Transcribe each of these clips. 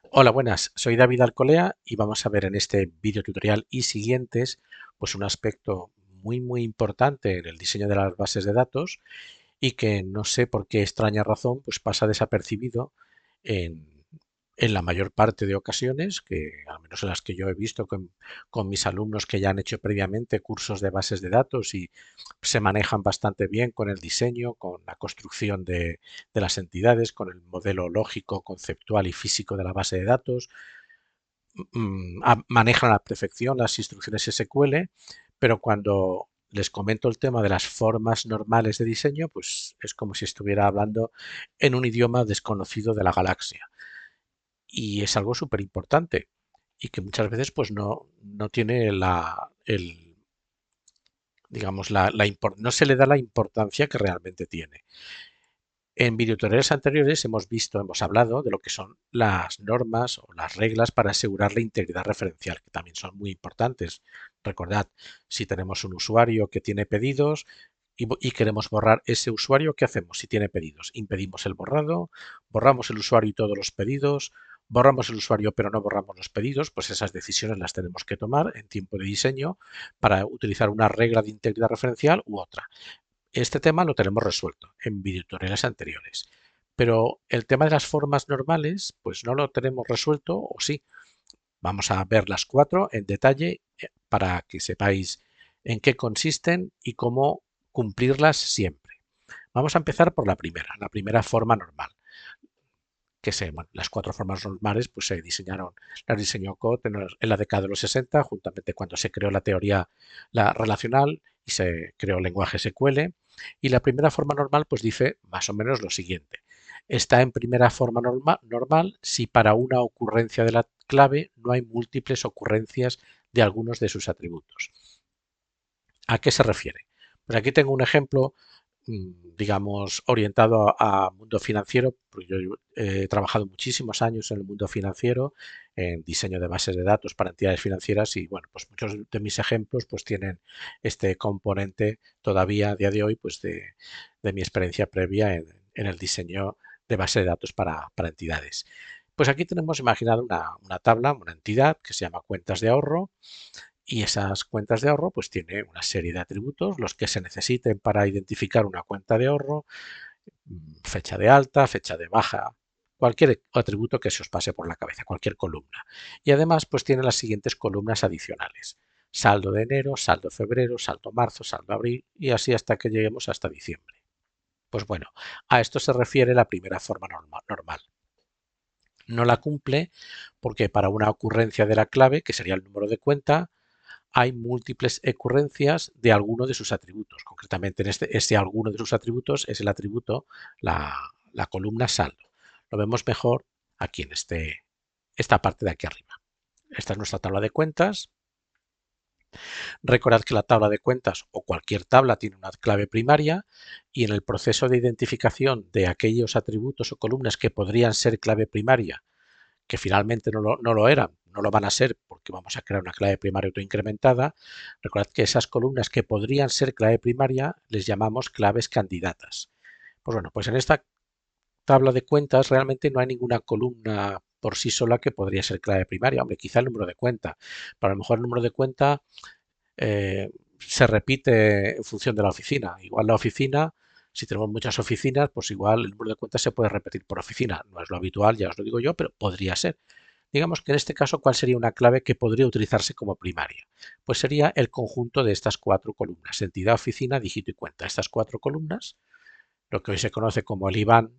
Hola, buenas. Soy David Alcolea y vamos a ver en este video tutorial y siguientes pues un aspecto muy importante en el diseño de las bases de datos y que no sé por qué extraña razón pues pasa desapercibido en, en la mayor parte de ocasiones, que al menos en las que yo he visto con mis alumnos que ya han hecho previamente cursos de bases de datos y se manejan bastante bien con el diseño, con la construcción de las entidades, con el modelo lógico, conceptual y físico de la base de datos, manejan a la perfección las instrucciones SQL, pero cuando les comento el tema de las formas normales de diseño, pues es como si estuviera hablando en un idioma desconocido de la galaxia. Y es algo súper importante y que muchas veces pues no tiene digamos, no se le da la importancia que realmente tiene. En videotutoriales anteriores hemos hablado de lo que son las normas o las reglas para asegurar la integridad referencial, que también son muy importantes. Recordad, si tenemos un usuario que tiene pedidos y queremos borrar ese usuario, ¿qué hacemos si tiene pedidos? Impedimos el borrado, borramos el usuario y todos los pedidos, borramos el usuario pero no borramos los pedidos, pues esas decisiones las tenemos que tomar en tiempo de diseño para utilizar una regla de integridad referencial u otra. Este tema lo tenemos resuelto en videotutoriales anteriores, pero el tema de las formas normales, pues no lo tenemos resuelto, o sí. Vamos a ver las cuatro en detalle para que sepáis en qué consisten y cómo cumplirlas siempre. Vamos a empezar por la primera forma normal, bueno, las cuatro formas normales pues se diseñaron, las diseñó Code en la década de los 60, juntamente cuando se creó la teoría la relacional y se creó el lenguaje SQL. Y la primera forma normal pues dice más o menos lo siguiente. Está en primera forma normal si para una ocurrencia de la clave no hay múltiples ocurrencias de algunos de sus atributos. ¿A qué se refiere? Pues aquí tengo un ejemplo, digamos, orientado a mundo financiero, porque yo he trabajado muchísimos años en el mundo financiero, en diseño de bases de datos para entidades financieras y, bueno, pues muchos de mis ejemplos pues tienen este componente todavía a día de hoy pues de mi experiencia previa en el diseño de base de datos para entidades. Pues aquí tenemos imaginado una tabla, una entidad que se llama cuentas de ahorro, y esas cuentas de ahorro pues tiene una serie de atributos, los que se necesiten para identificar una cuenta de ahorro, fecha de alta, fecha de baja, cualquier atributo que se os pase por la cabeza, cualquier columna. Y además pues tiene las siguientes columnas adicionales. Saldo de enero, saldo de febrero, saldo marzo, saldo de abril y así hasta que lleguemos hasta diciembre. Pues bueno, a esto se refiere la primera forma normal. No la cumple porque para una ocurrencia de la clave, que sería el número de cuenta, hay múltiples ocurrencias de alguno de sus atributos. Concretamente, en ese alguno de sus atributos es el atributo, la columna saldo. Lo vemos mejor aquí en esta parte de aquí arriba. Esta es nuestra tabla de cuentas. Recordad que la tabla de cuentas o cualquier tabla tiene una clave primaria y en el proceso de identificación de aquellos atributos o columnas que podrían ser clave primaria, que finalmente no lo eran, no lo van a ser porque vamos a crear una clave primaria autoincrementada. Recordad que esas columnas que podrían ser clave primaria les llamamos claves candidatas. Pues bueno, pues en esta tabla de cuentas realmente no hay ninguna columna por sí sola que podría ser clave primaria. Hombre, quizá el número de cuenta. Pero a lo mejor el número de cuenta se repite en función de la oficina. Igual la oficina, si tenemos muchas oficinas, pues igual el número de cuentas se puede repetir por oficina. No es lo habitual, ya os lo digo yo, pero podría ser. Digamos que en este caso, ¿cuál sería una clave que podría utilizarse como primaria? Pues sería el conjunto de estas cuatro columnas, entidad, oficina, dígito y cuenta. Estas cuatro columnas, lo que hoy se conoce como el IBAN,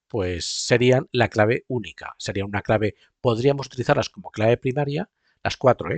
pues serían la clave única. Sería una clave, podríamos utilizarlas como clave primaria, las cuatro,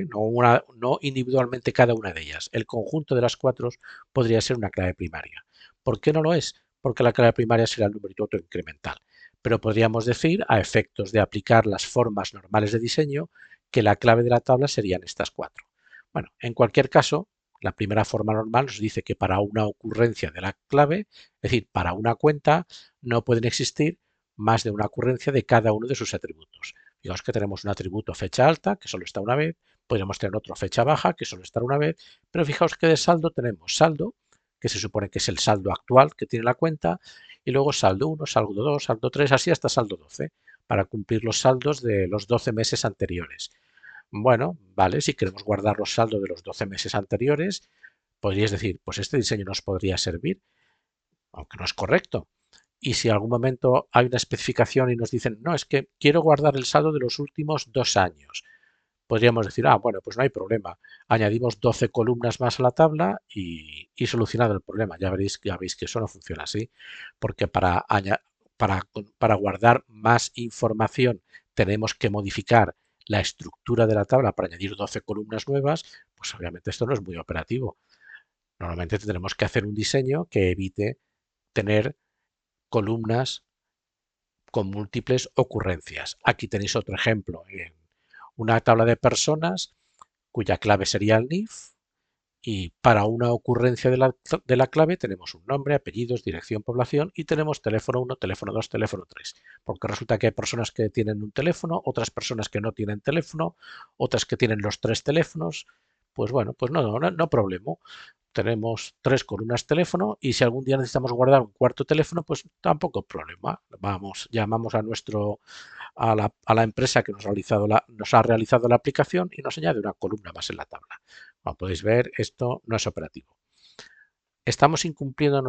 no individualmente cada una de ellas. El conjunto de las cuatro podría ser una clave primaria. ¿Por qué no lo es? Porque la clave primaria será el número incremental. Pero podríamos decir, a efectos de aplicar las formas normales de diseño, que la clave de la tabla serían estas cuatro. Bueno, en cualquier caso, la primera forma normal nos dice que para una ocurrencia de la clave, es decir, para una cuenta, no pueden existir más de una ocurrencia de cada uno de sus atributos. Digamos que tenemos un atributo fecha alta, que solo está una vez, podríamos tener otro fecha baja, que solo está una vez, pero fijaos que de saldo tenemos saldo, que se supone que es el saldo actual que tiene la cuenta, y luego saldo 1, saldo 2, saldo 3, así hasta saldo 12. para cumplir los saldos de los 12 meses anteriores. Bueno, vale, si queremos guardar los saldos de los 12 meses anteriores, podrías decir, pues este diseño nos podría servir, aunque no es correcto. Y si en algún momento hay una especificación y nos dicen, no, es que quiero guardar el saldo de los últimos 2 años, podríamos decir, bueno, pues no hay problema. Añadimos 12 columnas más a la tabla y solucionado el problema. Ya veis que eso no funciona así, porque para guardar más información tenemos que modificar la estructura de la tabla para añadir 12 columnas nuevas, pues obviamente esto no es muy operativo. Normalmente tendremos que hacer un diseño que evite tener columnas con múltiples ocurrencias. Aquí tenéis otro ejemplo en una tabla de personas cuya clave sería el NIF y para una ocurrencia de la clave tenemos un nombre, apellidos, dirección, población y tenemos teléfono 1, teléfono 2, teléfono 3. Porque resulta que hay personas que tienen un teléfono, otras personas que no tienen teléfono, otras que tienen los 3 teléfonos. Pues bueno, pues no problema. Tenemos 3 columnas teléfono y si algún día necesitamos guardar un cuarto teléfono, pues tampoco problema. Llamamos a la empresa que nos ha realizado la aplicación y nos añade una columna más en la tabla. Como podéis ver, esto no es operativo. Estamos incumpliendo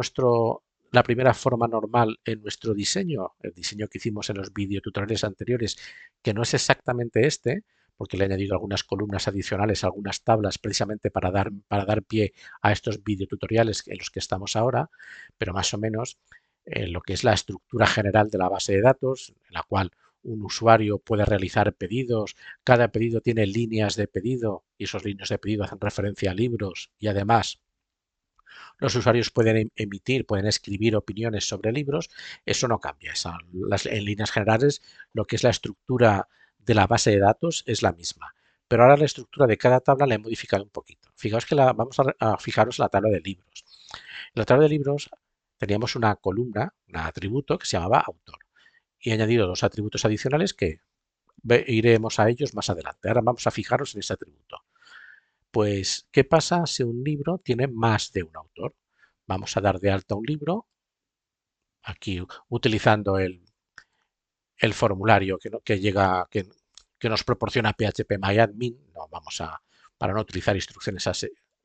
la primera forma normal en nuestro diseño, el diseño que hicimos en los videotutoriales anteriores, que no es exactamente este, porque le he añadido algunas columnas adicionales, algunas tablas precisamente para dar pie a estos videotutoriales en los que estamos ahora, pero más o menos lo que es la estructura general de la base de datos, en la cual un usuario puede realizar pedidos, cada pedido tiene líneas de pedido y esos líneas de pedido hacen referencia a libros y además los usuarios pueden emitir, pueden escribir opiniones sobre libros, eso no cambia. En líneas generales, lo que es la estructura de la base de datos es la misma. Pero ahora la estructura de cada tabla la he modificado un poquito. Fijaos que vamos a fijaros en la tabla de libros. En la tabla de libros teníamos una columna, un atributo que se llamaba autor. Y he añadido 2 atributos adicionales que iremos a ellos más adelante. Ahora vamos a fijaros en ese atributo. Pues, ¿qué pasa si un libro tiene más de un autor? Vamos a dar de alta un libro, aquí utilizando el formulario que nos proporciona PHP no, para no utilizar instrucciones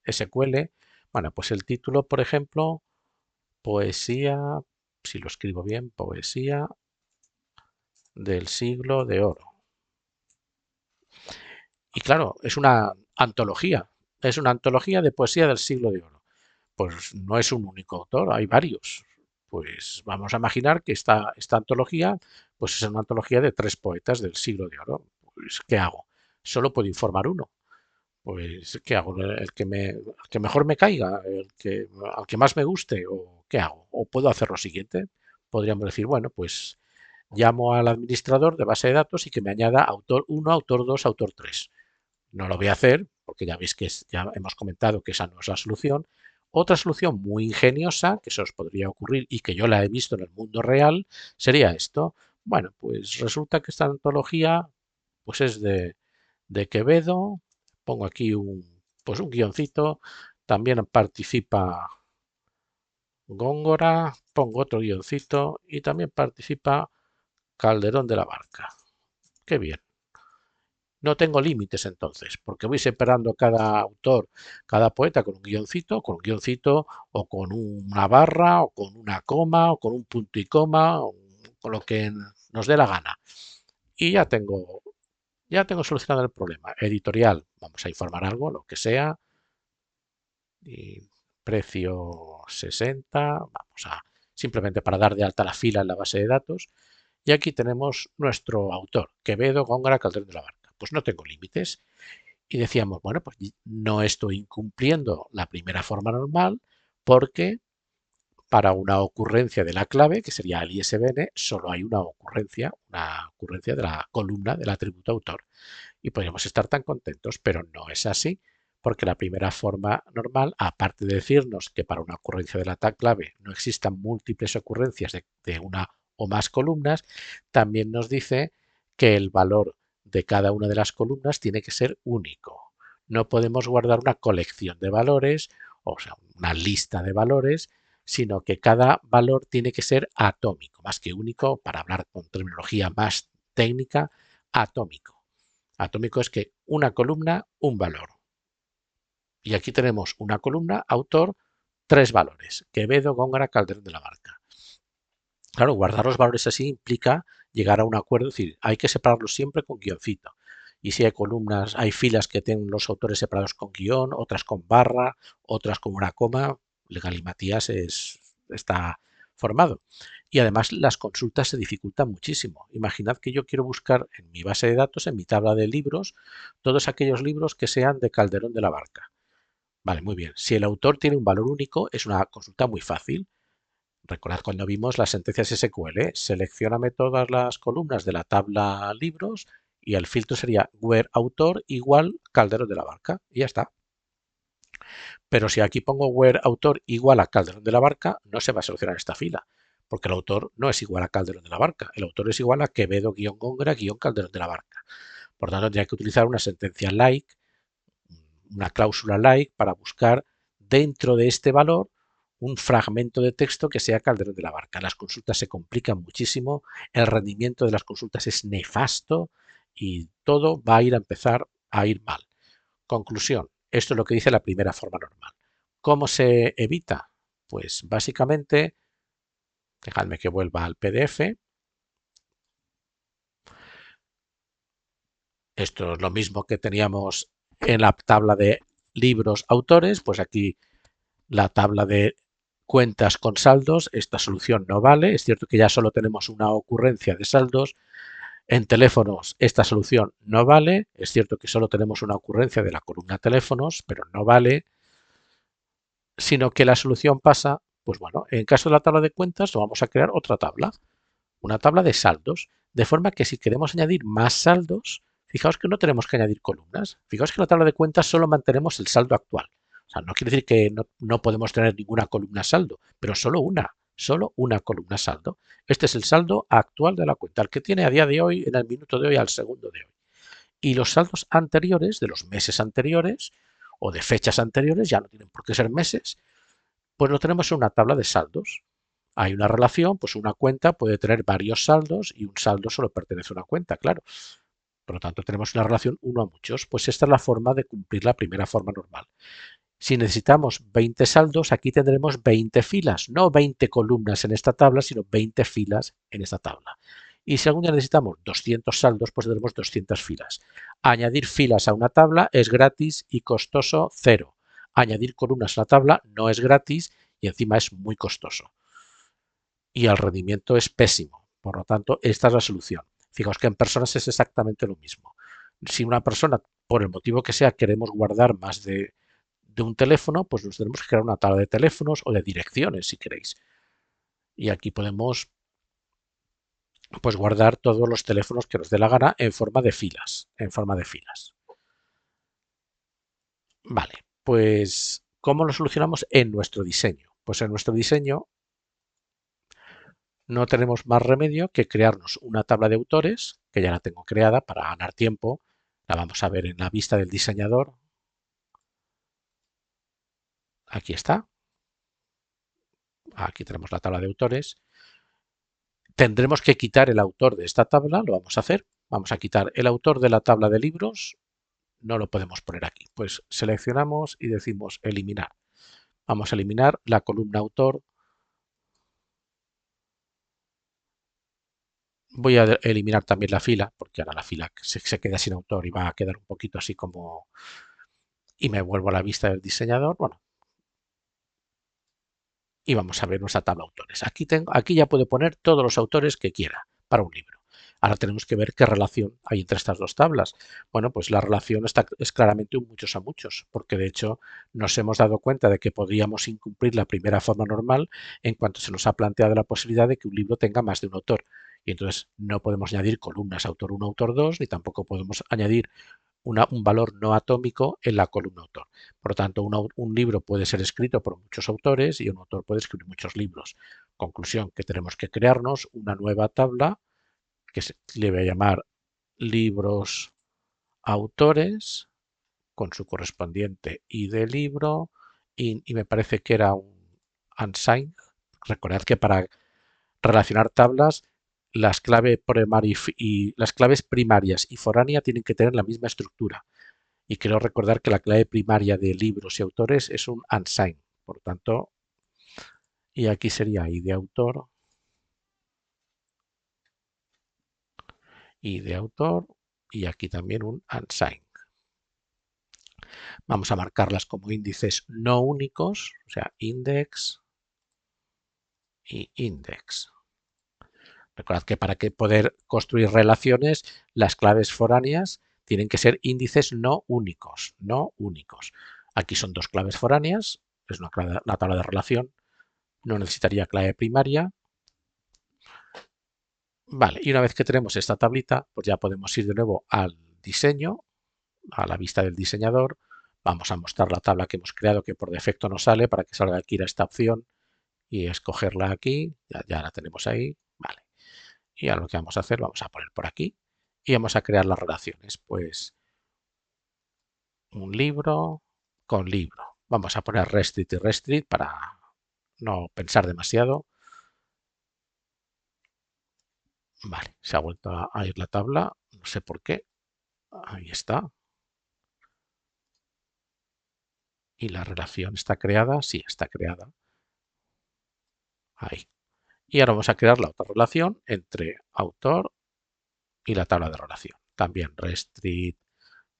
SQL. Bueno, pues el título, por ejemplo, poesía, si lo escribo bien, poesía del siglo de oro. Y claro, es una antología de poesía del siglo de oro. Pues no es un único autor, hay varios. Pues vamos a imaginar que esta antología pues es una antología de 3 poetas del siglo de oro. Pues, ¿qué hago? Solo puedo informar uno. Pues, ¿qué hago? El que mejor me caiga, al que más me guste, o ¿qué hago? O puedo hacer lo siguiente. Podríamos decir, bueno, pues llamo al administrador de base de datos y que me añada autor 1, autor 2, autor 3. No lo voy a hacer porque ya veis que ya hemos comentado que esa no es la solución. Otra solución muy ingeniosa que se os podría ocurrir y que yo la he visto en el mundo real sería esto. Bueno, pues resulta que esta antología pues es de Quevedo. Pongo aquí pues un guioncito. También participa Góngora. Pongo otro guioncito y también participa Calderón de la Barca. Qué bien. No tengo límites entonces, porque voy separando cada autor, cada poeta con un guioncito o con una barra o con una coma o con un punto y coma o con lo que nos dé la gana. Y ya tengo solucionado el problema. Editorial, vamos a informar algo, lo que sea. Y precio 60, simplemente para dar de alta la fila en la base de datos. Y aquí tenemos nuestro autor, Quevedo, Góngora, Calderón de la Barca. Pues no tengo límites. Y decíamos, bueno, pues no estoy incumpliendo la primera forma normal porque para una ocurrencia de la clave, que sería el ISBN, solo hay una ocurrencia de la columna del atributo autor. Y podríamos estar tan contentos, pero no es así, porque la primera forma normal, aparte de decirnos que para una ocurrencia de la clave no existan múltiples ocurrencias de una o más columnas, también nos dice que el valor de cada una de las columnas tiene que ser único. No podemos guardar una colección de valores, o sea, una lista de valores, sino que cada valor tiene que ser atómico, más que único, para hablar con terminología más técnica atómico. Atómico es que una columna, un valor. Y aquí tenemos una columna, autor, tres valores. Quevedo, Góngora, Calderón de la Barca. Claro, guardar los valores así implica llegar a un acuerdo, es decir, hay que separarlos siempre con guioncito. Y si hay columnas, hay filas que tienen los autores separados con guión, otras con barra, otras con una coma, el galimatías está formado. Y además las consultas se dificultan muchísimo. Imaginad que yo quiero buscar en mi base de datos, en mi tabla de libros, todos aquellos libros que sean de Calderón de la Barca. Vale, muy bien. Si el autor tiene un valor único, es una consulta muy fácil. Recordad cuando vimos las sentencias SQL, seleccióname todas las columnas de la tabla libros y el filtro sería where autor igual Calderón de la Barca y ya está. Pero si aquí pongo where autor igual a Calderón de la Barca, no se va a seleccionar esta fila, porque el autor no es igual a Calderón de la Barca, el autor es igual a Quevedo-Góngora-Calderón de la Barca. Por tanto, tendría que utilizar una sentencia like, una cláusula like para buscar dentro de este valor un fragmento de texto que sea Calderón de la Barca. Las consultas se complican muchísimo, el rendimiento de las consultas es nefasto y todo va a empezar a ir mal. Conclusión, esto es lo que dice la primera forma normal. ¿Cómo se evita? Pues básicamente, dejadme que vuelva al PDF. Esto es lo mismo que teníamos en la tabla de libros autores, pues aquí la tabla de cuentas con saldos, esta solución no vale, es cierto que ya solo tenemos una ocurrencia de saldos, en teléfonos esta solución no vale, es cierto que solo tenemos una ocurrencia de la columna teléfonos, pero no vale, sino que la solución pasa, pues bueno, en caso de la tabla de cuentas vamos a crear otra tabla, una tabla de saldos, de forma que si queremos añadir más saldos, fijaos que no tenemos que añadir columnas, fijaos que en la tabla de cuentas solo mantenemos el saldo actual. O sea, no quiere decir que no podemos tener ninguna columna saldo, pero solo una columna saldo. Este es el saldo actual de la cuenta, el que tiene a día de hoy, en el minuto de hoy, al segundo de hoy. Y los saldos anteriores, de los meses anteriores o de fechas anteriores, ya no tienen por qué ser meses, pues lo tenemos en una tabla de saldos. Hay una relación, pues una cuenta puede tener varios saldos y un saldo solo pertenece a una cuenta, claro. Por lo tanto, tenemos una relación uno a muchos. Pues esta es la forma de cumplir la primera forma normal. Si necesitamos 20 saldos, aquí tendremos 20 filas, no 20 columnas en esta tabla, sino 20 filas en esta tabla. Y si algún día necesitamos 200 saldos, pues tendremos 200 filas. Añadir filas a una tabla es gratis y costoso cero. Añadir columnas a la tabla no es gratis y encima es muy costoso. Y el rendimiento es pésimo. Por lo tanto, esta es la solución. Fijaos que en personas es exactamente lo mismo. Si una persona, por el motivo que sea, queremos guardar más de un teléfono, pues nos tenemos que crear una tabla de teléfonos o de direcciones, si queréis. Y aquí podemos pues guardar todos los teléfonos que nos dé la gana en forma de filas, Vale, pues ¿cómo lo solucionamos en nuestro diseño? Pues en nuestro diseño no tenemos más remedio que crearnos una tabla de autores, que ya la tengo creada para ganar tiempo. La vamos a ver en la vista del diseñador. Aquí está. Aquí tenemos la tabla de autores. Tendremos que quitar el autor de esta tabla, lo vamos a hacer. Vamos a quitar el autor de la tabla de libros, no lo podemos poner aquí. Pues seleccionamos y decimos eliminar. Vamos a eliminar la columna autor. Voy a eliminar también la fila, porque ahora la fila se queda sin autor y va a quedar un poquito así como... Y me vuelvo a la vista del diseñador. Bueno, y vamos a ver nuestra tabla de autores. Aquí ya puedo poner todos los autores que quiera para un libro. Ahora tenemos que ver qué relación hay entre estas dos tablas. Bueno, pues la relación es claramente un muchos a muchos, porque de hecho nos hemos dado cuenta de que podríamos incumplir la primera forma normal en cuanto se nos ha planteado la posibilidad de que un libro tenga más de un autor. Y entonces no podemos añadir columnas autor 1, autor 2, ni tampoco podemos añadir un valor no atómico en la columna autor. Por lo tanto, un libro puede ser escrito por muchos autores y un autor puede escribir muchos libros. Conclusión, que tenemos que crearnos una nueva tabla que le voy a llamar libros autores con su correspondiente ID de libro y me parece que era un unsigned. Recordad que para relacionar tablas las claves primarias y foránea tienen que tener la misma estructura. Y quiero recordar que la clave primaria de libros y autores es un unsigned. Por tanto, y aquí sería i de autor, y aquí también un unsigned. Vamos a marcarlas como índices no únicos, o sea, index y index. Recordad que para poder construir relaciones, las claves foráneas tienen que ser índices no únicos, no únicos. Aquí son dos claves foráneas, es una tabla de relación, no necesitaría clave primaria. Vale, y una vez que tenemos esta tablita, pues ya podemos ir de nuevo al diseño, a la vista del diseñador. Vamos a mostrar la tabla que hemos creado, que por defecto nos sale, para que salga aquí a esta opción y escogerla aquí. Ya la tenemos ahí. Vale. Y ahora lo que vamos a hacer, vamos a poner por aquí y vamos a crear las relaciones. Pues un libro con libro. Vamos a poner restrict y restrict para no pensar demasiado. Vale, se ha vuelto a ir la tabla, no sé por qué. Ahí está. ¿Y la relación está creada? Sí, está creada. Ahí. Y ahora vamos a crear la otra relación entre autor y la tabla de relación. También restrict,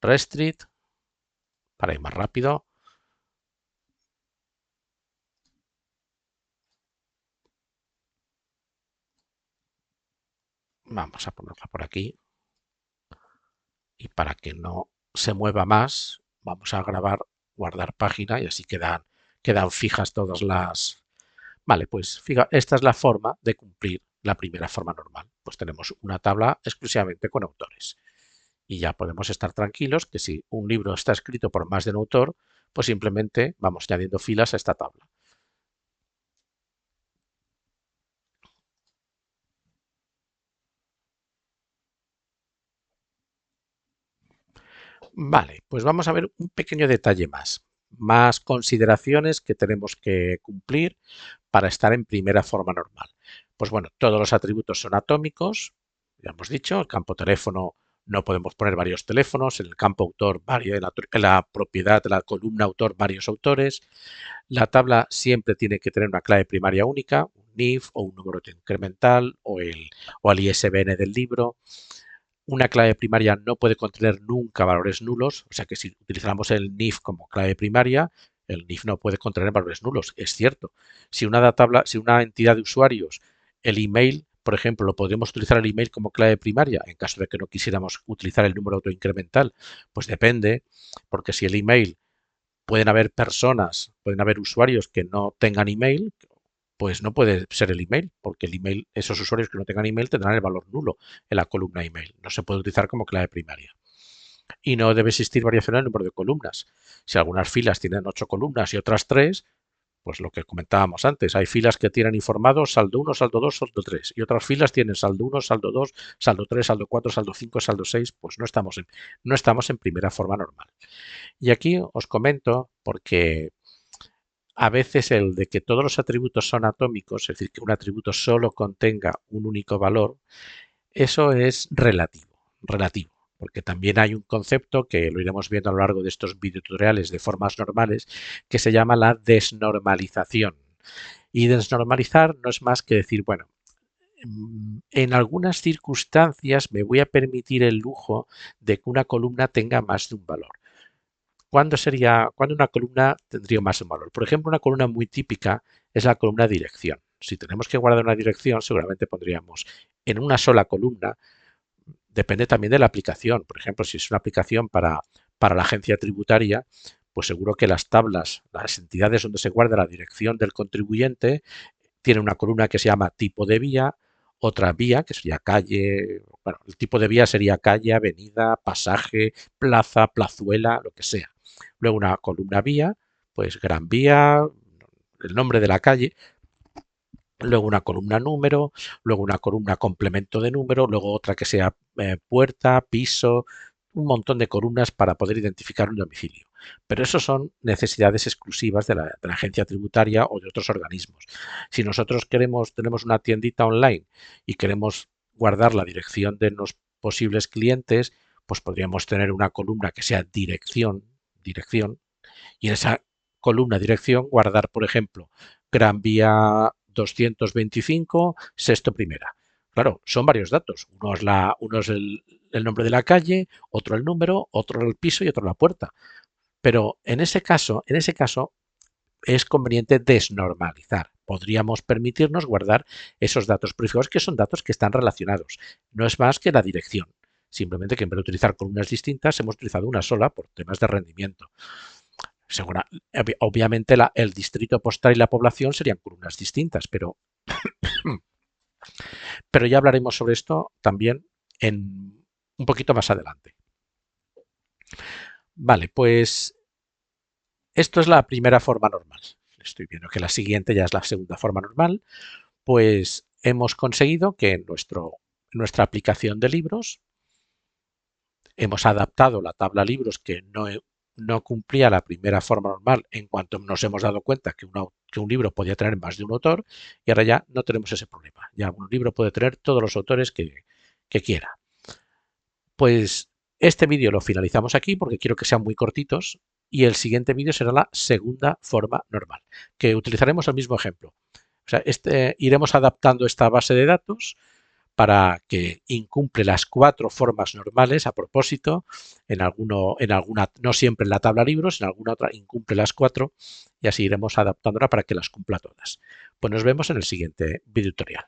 restrict, para ir más rápido. Vamos a ponerla por aquí. Y para que no se mueva más, vamos a grabar, guardar página y así quedan fijas todas las... Vale, pues fija, esta es la forma de cumplir la primera forma normal. Pues tenemos una tabla exclusivamente con autores. Y ya podemos estar tranquilos que si un libro está escrito por más de un autor, pues simplemente vamos añadiendo filas a esta tabla. Vale, pues vamos a ver un pequeño detalle más consideraciones que tenemos que cumplir para estar en primera forma normal. Pues bueno, todos los atributos son atómicos, ya hemos dicho, el campo teléfono no podemos poner varios teléfonos, en el campo autor, en la propiedad de la columna autor, varios autores. La tabla siempre tiene que tener una clave primaria única, un NIF o un número incremental o el ISBN del libro. Una clave primaria no puede contener nunca valores nulos, o sea que si utilizamos el NIF como clave primaria, el NIF no puede contener valores nulos, es cierto. Si una entidad de usuarios, el email, por ejemplo, lo podríamos utilizar el email como clave primaria en caso de que no quisiéramos utilizar el número autoincremental, pues depende, porque si el email pueden haber usuarios que no tengan email, pues no puede ser el email, porque el email, esos usuarios que no tengan email tendrán el valor nulo en la columna email. No se puede utilizar como clave primaria. Y no debe existir variación en el número de columnas. Si algunas filas tienen 8 columnas y otras 3, pues lo que comentábamos antes, hay filas que tienen informado saldo 1, saldo 2, saldo 3 y otras filas tienen saldo 1, saldo 2, saldo 3, saldo 4, saldo 5, saldo 6, pues no estamos en primera forma normal. Y aquí os comento porque a veces el de que todos los atributos son atómicos, es decir, que un atributo solo contenga un único valor, eso es relativo, porque también hay un concepto que lo iremos viendo a lo largo de estos videotutoriales de formas normales, que se llama la desnormalización. Y desnormalizar no es más que decir, bueno, en algunas circunstancias me voy a permitir el lujo de que una columna tenga más de un valor. ¿Cuándo una columna tendría más un valor? Por ejemplo, una columna muy típica es la columna dirección. Si tenemos que guardar una dirección, seguramente pondríamos en una sola columna. Depende también de la aplicación. Por ejemplo, si es una aplicación para la agencia tributaria, pues seguro que las tablas, las entidades donde se guarda la dirección del contribuyente, tienen una columna que se llama tipo de vía, otra vía que sería calle, bueno, el tipo de vía sería calle, avenida, pasaje, plaza, plazuela, lo que sea. Luego una columna vía, pues Gran Vía, el nombre de la calle, luego una columna número, luego una columna complemento de número, luego otra que sea puerta, piso, un montón de columnas para poder identificar un domicilio. Pero eso son necesidades exclusivas de la agencia tributaria o de otros organismos. Si nosotros tenemos una tiendita online y queremos guardar la dirección de los posibles clientes, pues podríamos tener una columna que sea dirección, y en esa columna dirección guardar, por ejemplo, Gran Vía 225, sexto primera. Claro, son varios datos. Uno es el nombre de la calle, otro el número, otro el piso y otro la puerta. Pero en ese caso es conveniente desnormalizar. Podríamos permitirnos guardar esos datos, pero fijaos que son datos que están relacionados. No es más que la dirección. Simplemente que en vez de utilizar columnas distintas, hemos utilizado una sola por temas de rendimiento. Obviamente el distrito postal y la población serían columnas distintas, pero ya hablaremos sobre esto también un poquito más adelante. Vale, pues esto es la primera forma normal. Estoy viendo que la siguiente ya es la segunda forma normal. Pues hemos conseguido que en nuestra aplicación de libros hemos adaptado la tabla libros que no cumplía la primera forma normal en cuanto nos hemos dado cuenta que un libro podía tener más de un autor y ahora ya no tenemos ese problema. Ya un libro puede tener todos los autores que quiera. Pues este vídeo lo finalizamos aquí porque quiero que sean muy cortitos y el siguiente vídeo será la segunda forma normal, que utilizaremos el mismo ejemplo. O sea, iremos adaptando esta base de datos para que incumple las 4 formas normales a propósito, en alguna, no siempre en la tabla libros, en alguna otra incumple las 4 y así iremos adaptándola para que las cumpla todas. Pues nos vemos en el siguiente video tutorial.